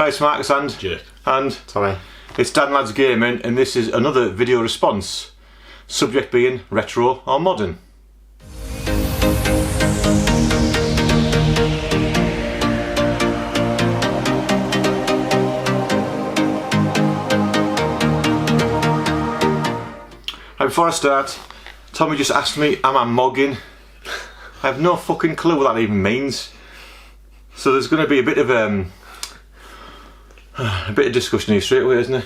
Hi, it's Marcus and Jake. And Tommy. It's Dan Lads Gaming, and this is another video response. Subject being retro or modern. Right, before I start, Tommy just asked me, am I mogging? I have no fucking clue what that even means. So there's going to be a bit of discussion here straight away, isn't it?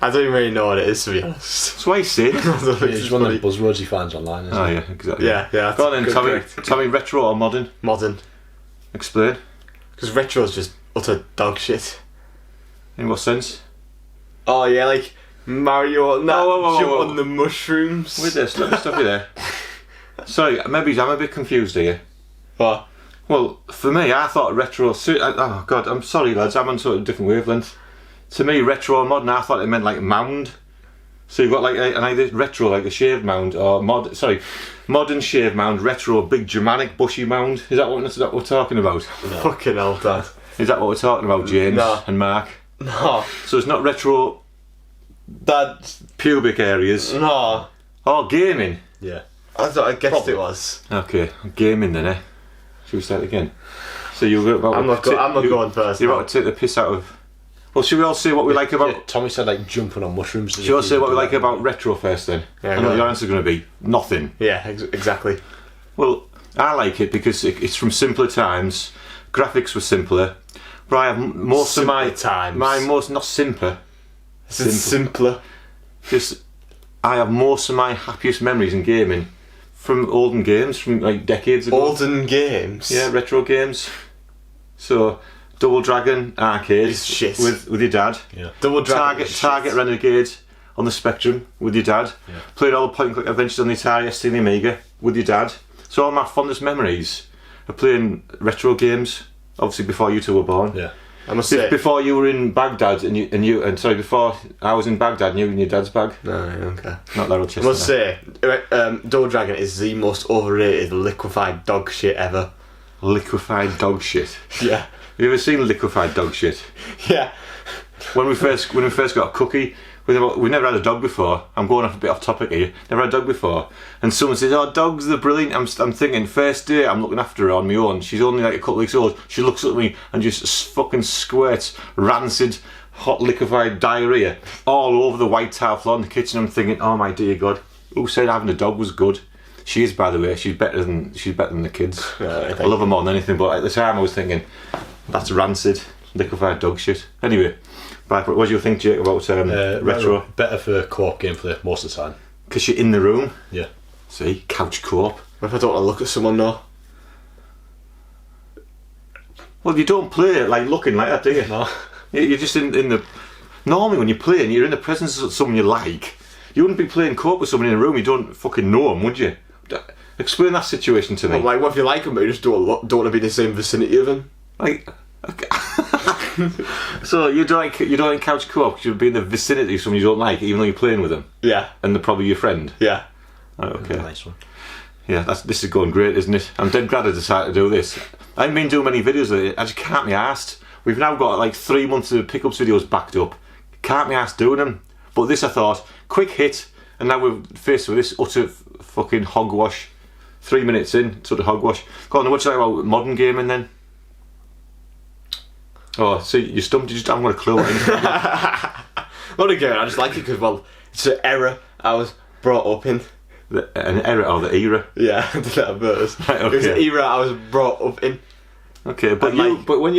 I don't even really know what it is, to be honest. That's why you say it. It's one of the buzzwords you find online, isn't it? Oh yeah, exactly. Yeah. Go on then, Tommy, retro or modern? Modern. Explain. Because retro is just utter dog shit. In what sense? Oh yeah, like Mario and that Whoa. jump on the mushrooms. With this, let me stop you there. Sorry, maybe I'm a bit confused here. What? Well, for me, I thought retro. Oh God, I'm sorry, lads. I'm on sort of a different wavelength. To me, retro or modern, I thought it meant like mound. So you've got like an either retro, like a shaved mound, or modern shaved mound, retro, big Germanic bushy mound. Is that what we're talking about? No. Fucking hell, Dad. Is that what we're talking about, James and Mark? No. So it's not retro Dad. pubic areas. No. Oh, gaming. Yeah. I thought I guessed it was. Okay, gaming then, eh? Should we start again? So you're about I'm not going first. You're no. about to take the piss out of. Well, should we all say what we like about? Yeah, Tommy said like jumping on mushrooms. Should we all say what we like about retro first then? Yeah, I go know on. your answer's going to be nothing. Yeah, exactly. Well, I like it because it's from simpler times. Graphics were simpler. But I have most of my times. not simpler. This is simpler. Just I have most of my happiest memories in gaming from olden games from like decades ago. Olden games. Yeah, retro games. So, Double Dragon arcade It's shit. with your dad. Yeah. Double Dragon. Target Renegade on the Spectrum with your dad. Yeah. Played all the point and click adventures on the Atari ST and the Amiga with your dad. So all my fondest memories of playing retro games. Obviously before you two were born. Yeah. I must say. Before you were in Baghdad before I was in Baghdad and you were in your dad's bag. No, okay. Not Laryl I Chester. must say, Double Dragon is the most overrated liquefied dog shit ever. Liquefied dog shit. Yeah. Have you ever seen liquefied dog shit? Yeah. When we first got a cookie, we never had a dog before. I'm going off a bit off topic here. Never had a dog before, and someone says, "Oh, dogs are brilliant." I'm thinking, first day I'm looking after her on my own. She's only like a couple of weeks old. She looks at me and just fucking squirts rancid, hot liquefied diarrhea all over the white tile floor in the kitchen. I'm thinking, "Oh my dear God, who said having a dog was good?" She is, by the way. She's better than the kids. I love her more than anything. But at the time, I was thinking, that's rancid, liquefied dog shit. Anyway. Right, what do you think, Jake, about retro? Better for co-op gameplay most of the time. Because you're in the room. Yeah. See, couch co-op. What if I don't want to look at someone though? Well, you don't play it like looking like that, do you? No. You're just in the. Normally, when you're playing, you're in the presence of someone you like. You wouldn't be playing co-op with someone in a room you don't fucking know them, would you? Explain that situation to me. Well, like, what if you like him but you just don't want to be in the same vicinity of him? Like. So you don't like couch co-op because you'll be in the vicinity of someone you don't like, even though you're playing with them, Yeah. and they're probably your friend. Yeah. Oh, okay. Nice one. Yeah, this is going great, isn't it? I'm dead glad I decided to do this. I haven't been doing many videos of it. I just can't be arsed. We've now got like 3 months of pickups videos backed up. Can't be arsed doing them. But this, I thought, quick hit, and now we're faced with this utter fucking hogwash. 3 minutes in, sort of hogwash. Go on, what do you like about modern gaming then? Oh, so you stumped, you just haven't got a clue. Not again, I just like it because, well, it's an era I was brought up in. An era or the era? Yeah, I did that at first. Right, okay. It was an era I was brought up in. Okay, but And when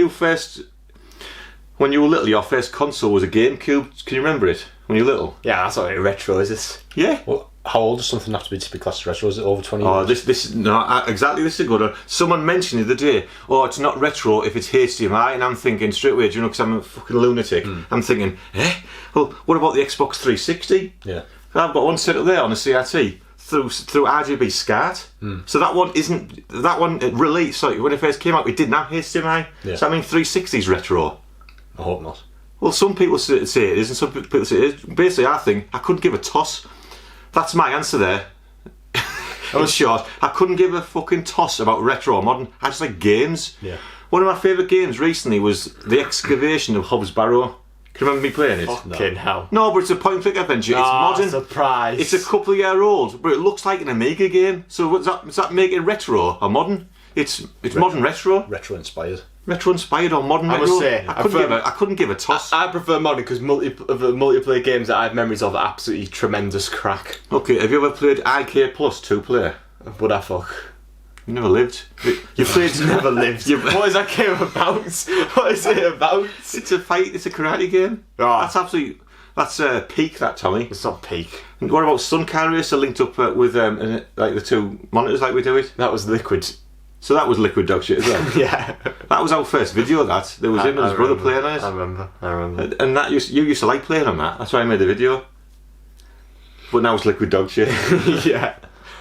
you were little, your first console was a GameCube. Can you remember it? When you were little? Yeah, that's not really retro, is it? Yeah. Well, how old does something have to be classed as retro? Is it over 20 Oh, years? this exactly. This is a good one. Someone mentioned the other day, oh, it's not retro if it's HDMI, and I'm thinking straight away, do you know, because I'm a fucking lunatic. I'm thinking, well, what about the Xbox 360? Yeah. I've got one set up there on a CRT through RGB SCART. So that one it released. Sorry, when it first came out, it didn't have HDMI. Yeah. So I mean, 360's retro. I hope not. Well, some people say it is, and some people say it is. Basically, I think I couldn't give a toss. That's my answer there. I was short. I couldn't give a fucking toss about retro or modern. I just like games. Yeah. One of my favourite games recently was The Excavation of Hobbs Barrow. Can you remember me playing it? Fucking hell. No, but it's a point-and-click adventure. It's modern. Surprise. It's a couple of year old, but it looks like an Amiga game. So does that make it retro or modern? It's modern retro. Retro inspired. Retro inspired or modern I retro? must say, I couldn't give a toss. I prefer modern because multiplayer games that I have memories of are absolutely tremendous crack. Okay, have you ever played IK Plus 2-player? Would I fuck? You never lived. You played. Never lived. What is that game about? What is it about? It's a fight. It's a karate game. Ah. That's absolutely. That's peak. That Tommy. It's not peak. And what about Sun Racer linked up with like the two monitors like we do it? That was Liquid. So that was Liquid Dog shit as well. Yeah. That was our first video. That there was him and his brother playing on it. I remember. And that you used to like playing on that. That's why I made the video. But now it's Liquid Dog shit. Yeah.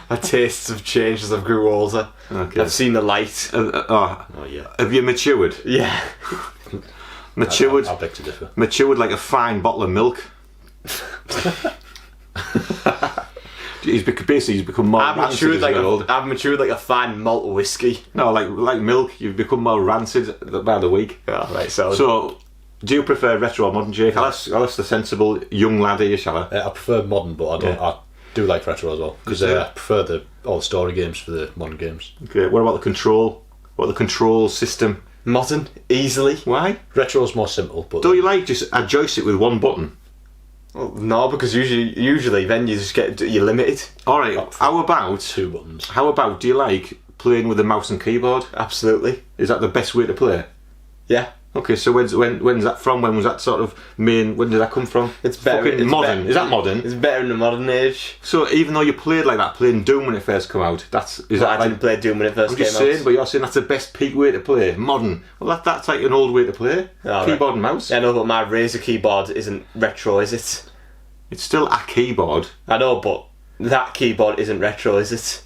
My tastes have changed as I've grew older. Okay. I've seen the light. Oh yeah. Have you matured? Yeah. Matured. I'll beg to differ. Matured like a fine bottle of milk. He's become more I've rancid matured as like you get older. I've matured like a fine malt whiskey. No, like milk. You've become more rancid by the week. Yeah, right. So, do you prefer retro or modern, Jake? I'll ask the sensible young lad here, shall I? I prefer modern, but I do like retro as well because I prefer all the story games for the modern games. Okay. What about the control? What about the control system? modern, easily. Why? Retro's more simple, but Don't you like just a joystick with one button? Well, no, because usually then you just you're limited. All right. How about 2 buttons. How about do you like playing with a mouse and keyboard? Absolutely. Is that the best way to play? Yeah. Okay, so when's that from? When was that sort of main? When did that come from? It's better. Fucking it's modern. better- Is that modern? It's better in the modern age. So even though you played like that, playing Doom when it first came out, is But that I didn't play Doom when it first I'm came just saying, out. but you're saying that's the best peak way to play modern. Well, that's like an old way to play. Oh, Keyboard right. and mouse. Yeah, I know, but my Razer keyboard isn't retro, is it? It's still a keyboard. I know, but that keyboard isn't retro, is it?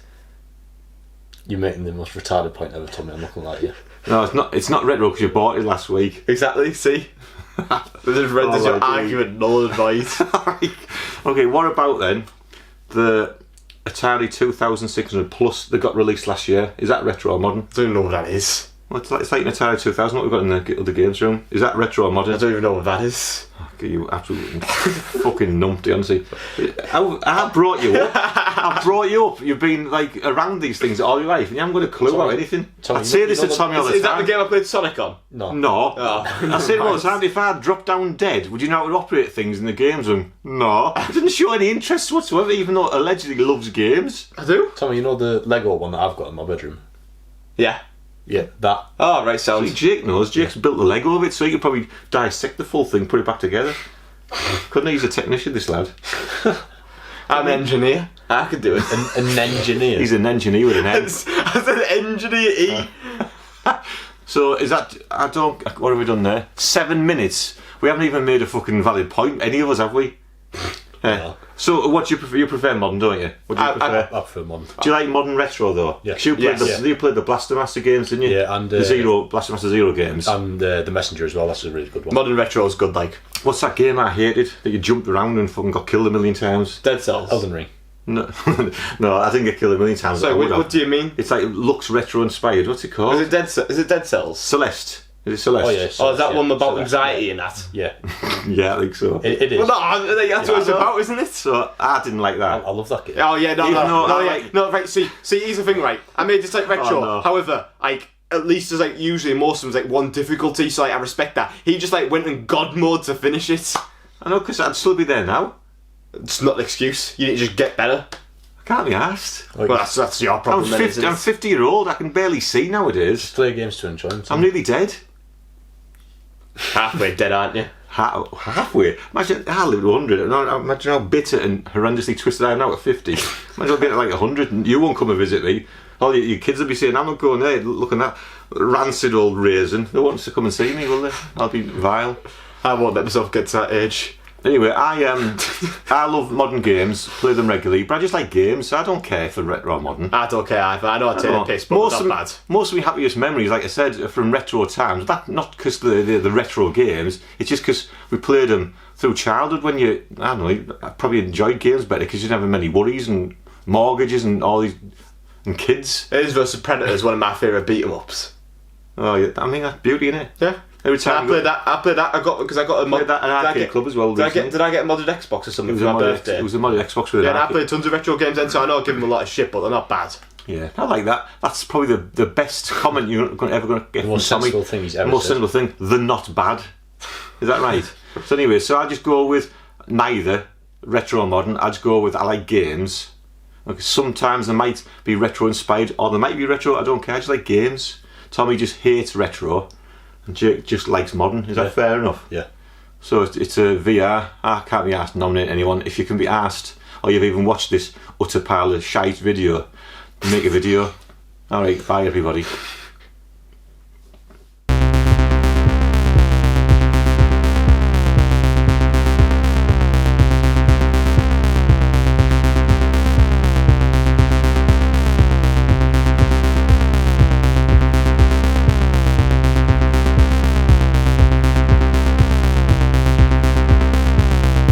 You're making the most retarded point ever, Tommy. I'm not gonna lie to you. No, it's not. It's not retro because you bought it last week. Exactly. See, there's your right, argument null and void. Alright. Okay, what about then the Atari 2600 Plus that got released last year? Is that retro or modern? I don't even know what that is. Well, it's like an Atari 2000. What we've got in the other games room. Is that retro or modern? I don't even know what that is. Okay, you absolutely fucking numpty, honestly. I brought you up. I brought you up. You've been like around these things all your life, and you haven't got a clue about anything. Tommy, I'd say you this know to Tommy all the Is that time. the game I played Sonic on? No. No. Oh. I say it all the time. If I dropped down dead, would you know how to operate things in the games room? No. He didn't show any interest whatsoever, even though allegedly loves games. I do. Tommy, you know the Lego one that I've got in my bedroom? Yeah. Yeah, that. Oh, right, See, sounds. Jake knows. Jake's built the Lego of it, so he could probably dissect the full thing, put it back together. Couldn't he? He's a technician, this lad. I'm an engineer. I could do it. An engineer. He's an engineer with an N. As an engineer, So is that? I don't. What have we done there? 7 minutes. We haven't even made a fucking valid point. Any of us have we? No. So what do you prefer? You prefer modern, don't you? What do you I prefer? I prefer modern. Do you like modern retro though? Yeah. 'Cause you played, Yes. you played the Blaster Master games, didn't you? Yeah, and, the Blaster Master Zero games. And the Messenger as well, that's a really good one. modern retro is good, like What's that game I hated that you jumped around and fucking got killed a million times? Dead Cells. Elden Ring. No, no, I didn't get killed a million times. I So, would what have. do you mean? It's like it looks retro inspired. What's it called? Is it Dead Cells? Celeste. Is it Celeste? Oh, yes. Oh, is that one about Celeste, anxiety and that? Yeah, Yeah, I think so. it is. Well, no, that's what it's I know. about, isn't it? So I didn't like that. I love that game. Oh yeah, no, Even though no, I yeah, like- no. Right, see, here's the thing, right? I made this like retro. Oh, no. However, like at least there's like usually most of them's like one difficulty, so like I respect that. He just like went in God mode to finish it. I know, because I'd still be there now. It's not an excuse. You need to just get better. I can't be asked. Like, Well, that's your problem. then, isn't it? I'm 50-year-old. I can barely see nowadays. play games to enjoy them. I'm nearly dead. halfway dead, aren't you? Halfway. Imagine I lived to 100. Imagine how bitter and horrendously twisted I am now at 50. Imagine I'll get to like 100 and you won't come and visit me. All your kids will be saying, I'm not going there looking at that rancid old raisin. They won't to come and see me, will they? I'll be vile. I won't let myself get to that age. Anyway, I love modern games, play them regularly, but I just like games, so I don't care for retro or modern. I don't care either. I know I take a piss, but most not bad. Most of my happiest memories, like I said, are from retro times. That not because the retro games. It's just because we played them through childhood. When you, I don't know, I probably enjoyed games better because you didn't have many worries and mortgages and all these and kids. Aliens vs Predator is one of my favourite beat 'em ups. Oh, yeah. I mean, that's beauty, innit? Yeah. Every I time played that. I got a mod. played that at an arcade club as well. Did I recently. get a modded Xbox or It something was for a my modded, birthday? it was a modded Xbox with an Yeah, and I arcade. played tons of retro games then, so I know I give them a lot of shit, but they're not bad. Yeah, I like that. That's probably the best comment you're ever going to get The from most Tommy. sensible thing he's ever The most said. sensible thing. The not bad. Is that right? So anyway, so I just go with neither retro or modern. I just go with I like games. Okay, sometimes they might be retro inspired, or they might be retro. I don't care. I just like games. Tommy just hates retro, and Jake just likes modern. Is that fair enough? Yeah. So it's a VR. I can't be asked to nominate anyone. If you can be asked, or you've even watched this utter pile of shite video, make a video. Alright, bye everybody.